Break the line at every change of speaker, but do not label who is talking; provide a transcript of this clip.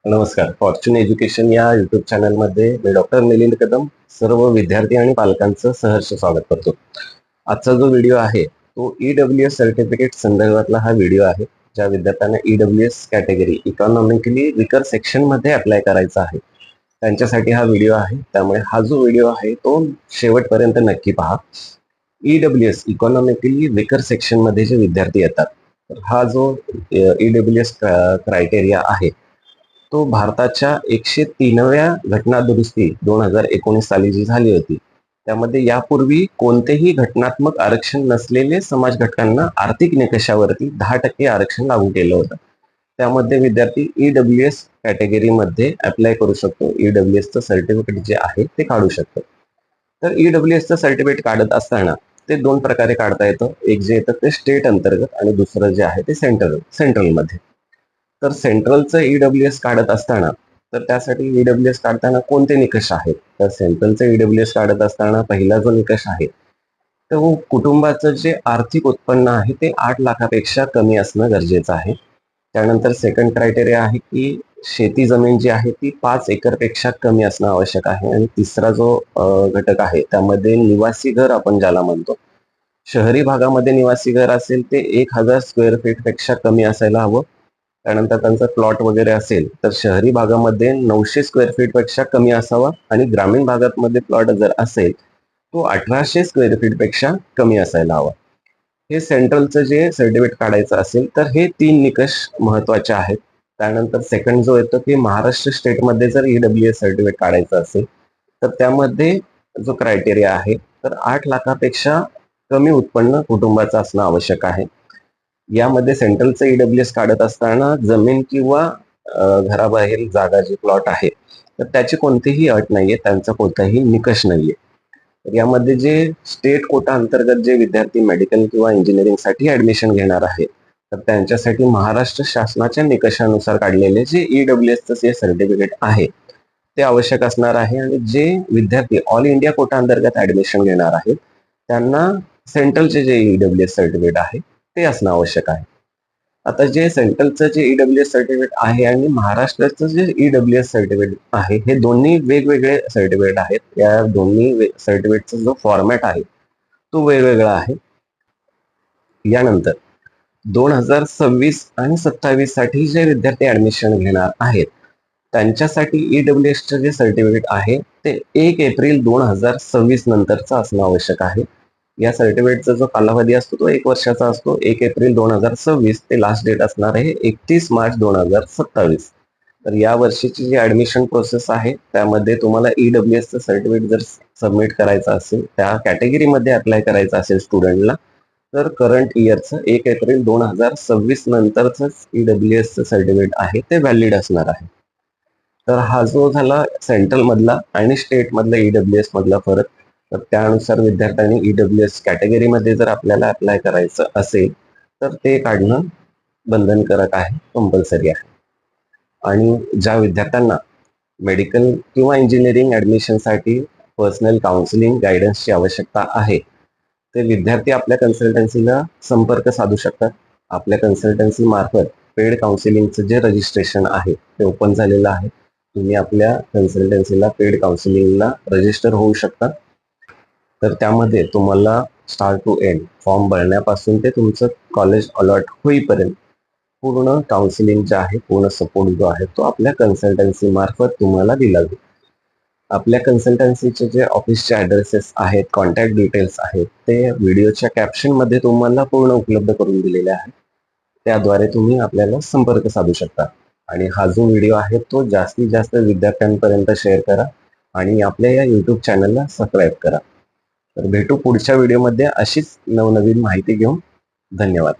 नमस्कार. Fortune education या YouTube चॅनलमध्ये मी डॉक्टर मिलिंद कदम सर्व विद्यार्थी आणि पालकांचं सहर्ष स्वागत करतो. आजचा जो व्हिडिओ आहे तो ईडब्ल्यूएस सर्टिफिकेट संदर्भातला हा व्हिडिओ आहे. ज्या विद्यार्थ्यांना EWS category economically weaker section मध्ये अप्लाय करायचा आहे त्यांच्यासाठी हा व्हिडिओ आहे. त्यामुळे हा जो व्हिडिओ आहे तो शेवटपर्यंत नक्की पहा. ईडब्ल्यूएस इकॉनॉमिकली विकर सेक्शन मध्ये जे विद्यार्थी येतात तर हा जो ईडब्ल्यूएस क्रायटेरिया आहे तो भारताच्या 103व्या घटना दुरुस्ती 2019 साली जी झाली होती त्यामध्ये यापूर्वी कोणतेही घटनात्मक आरक्षण नसलेले समाज घटकांना आर्थिक निकषावरती 10% आरक्षण लागू केलं होतं. त्यामध्ये विद्यार्थी ईडब्ल्यूएस कॅटेगरीमध्ये अप्लाय करू शकतो. ईडब्ल्यूएसचं सर्टिफिकेट जे आहे ते काढू शकतो. तर ईडब्ल्यूएसचं सर्टिफिकेट काढत असताना ते दोन प्रकारे काढता येतं. एक जे येतं ते स्टेट अंतर्गत आणि दुसरं जे आहे ते सेंट्रलमध्ये. तर सेंट्रलचं ईडब्ल्यूएस काढत असताना तर त्यासाठी ईडब्ल्यूएस काढताना कोणते निकष आहेत तर सेंट्रलचं ईडब्ल्यूएस काढत असताना पहिला जो निकष आहे तो कुटुंबाचं जे आर्थिक उत्पन्न आहे ते 8 लाखापेक्षा कमी असणं गरजेचं आहे. त्यानंतर सेकंड क्रायटेरिया आहे की शेती जमीन जी आहे ती 5 एकरपेक्षा कमी असणं आवश्यक आहे. आणि तिसरा जो घटक आहे त्यामध्ये निवासी घर आपण ज्याला म्हणतो, शहरी भागामध्ये निवासी घर असेल ते 1000 स्क्वेअर फीट पेक्षा कमी असायला हवं. त्यानंतर त्यांचा प्लॉट वगैरे असेल तर शहरी भागामध्ये 900 स्क्वेअर फीट पेक्षा कमी असावा आणि ग्रामीण भागामध्ये प्लॉट जर असेल तो 1800 स्क्वेअर फीट पेक्षा कमी असायला हवा. हे सेंट्रलचं जे सर्टिफिकेट काढायचं असेल तर हे 3 निकष महत्वाचे आहेत. त्यानंतर सेकंड जो येतो की महाराष्ट्र स्टेटमध्ये जर ईडब्ल्यूएस सर्टिफिकेट काढायचं असेल तर त्यामध्ये जो क्रायटेरिया आहे तर 8 लाखापेक्षा कमी उत्पन्न कुटुंबाचं असणं आवश्यक आहे. यामध्ये सेंट्रलचं ईडब्ल्यूएस काढत असताना जमीन किंवा घराबाहेर जागा जी प्लॉट आहे तर त्याची कोणतीही अट नाहीये, त्यांचा कोणताही निकष नाहीये. तर यामध्ये जे स्टेट कोटा अंतर्गत जे विद्यार्थी मेडिकल किंवा इंजिनिअरिंगसाठी ऍडमिशन घेणार आहे तर त्यांच्यासाठी महाराष्ट्र शासनाच्या निकषानुसार काढलेले जे ईडब्ल्यूएसचं जे सर्टिफिकेट आहे ते आवश्यक असणार आहे. आणि जे विद्यार्थी ऑल इंडिया कोटा अंतर्गत ऍडमिशन घेणार आहेत त्यांना सेंट्रलचे जे ईडब्ल्यूएस सर्टिफिकेट आहे ते असणं आवश्यक आहे. आता जे सेंट्रलचं जे ईडब्ल्यूएस सर्टिफिकेट आहे आणि महाराष्ट्राचं जे ईडब्ल्यूएस सर्टिफिकेट आहे हे दोन्ही वेगवेगळे सर्टिफिकेट आहेत. या दोन्ही सर्टिफिकेटचा जो फॉर्मॅट आहे तो वेगवेगळा आहे. यानंतर 2026 आणि 27 साठी जे विद्यार्थी ऍडमिशन घेणार आहेत त्यांच्यासाठी ईडब्ल्यूएसचं जे सर्टिफिकेट आहे ते 1 एप्रिल 2026 नंतरचं असणं आवश्यक आहे. या सर्टिफिकेटचा जो कालावधी असतो तो 1 वर्षाचा असतो. 1 एप्रिल 2026 ते लास्ट डेट असणार आहे 31 मार्च 2027. तर या वर्षीची जी ऍडमिशन प्रोसेस आहे त्यामध्ये तुम्हाला ईडब्ल्यूएसचं सर्टिफिकेट जर सबमिट करायचं असेल, त्या कॅटेगरीमध्ये अप्लाय करायचं असेल स्टुडंटला तर करंट इयरचं 1 एप्रिल 2026 नंतरच ईडब्ल्यूएसचं सर्टिफिकेट आहे ते व्हॅलिड असणार आहे. तर हा जो झाला सेंट्रल मधला आणि स्टेट मधला ईडब्ल्यूएस मधला फरक. तर त्यानुसार विद्यार्थ्यांनी ईडब्ल्यूएस कॅटेगरीमध्ये जर आपल्याला अप्लाय करायचं असेल तर ते काढणं बंधनकारक आहे, कंपल्सरी आहे. आणि ज्या विद्यार्थ्यांना मेडिकल किंवा इंजिनिअरिंग ऍडमिशनसाठी पर्सनल काउन्सिलिंग गायडन्सची आवश्यकता आहे ते विद्यार्थी आपल्या कन्सल्टन्सीला संपर्क साधू शकतात. आपल्या कन्सल्टन्सी मार्फत पेड काउन्सिलिंगचं जे रजिस्ट्रेशन आहे ते ओपन झालेलं आहे. तुम्ही आपल्या कन्सल्टन्सीला पेड काउन्सिलिंगला रजिस्टर होऊ शकता. तर त्यामध्ये तुम्हाला स्टार्ट टू एंड फॉर्म भरण्यापासून ते तुमचं कॉलेज अलॉट होईपर्यंत पूर्ण काउन्सिलिंग जे आहे, पूर्ण सपोर्ट जो आहे तो आपल्या कन्सल्टन्सी मार्फत तुम्हाला दिला जाईल. आपल्या कन्सल्टन्सीचे जे ऑफिसचे ऍड्रेसेस आहेत, कॉन्टॅक्ट डिटेल्स आहेत ते व्हिडिओच्या कॅप्शन मध्ये तुम्हाला पूर्ण उपलब्ध करून दिलेले आहेत. त्याद्वारे तुम्ही आपल्याला संपर्क साधू शकता. आणि हा जो व्हिडिओ आहे तो जास्तीत जास्त विद्यार्थ्यांपर्यंत शेअर करा आणि आपल्या या युट्यूब चॅनलला सबस्क्राईब करा. तर भेटू पुढच्या व्हिडिओमध्ये अशीच नवनवीन माहिती घेऊन. धन्यवाद.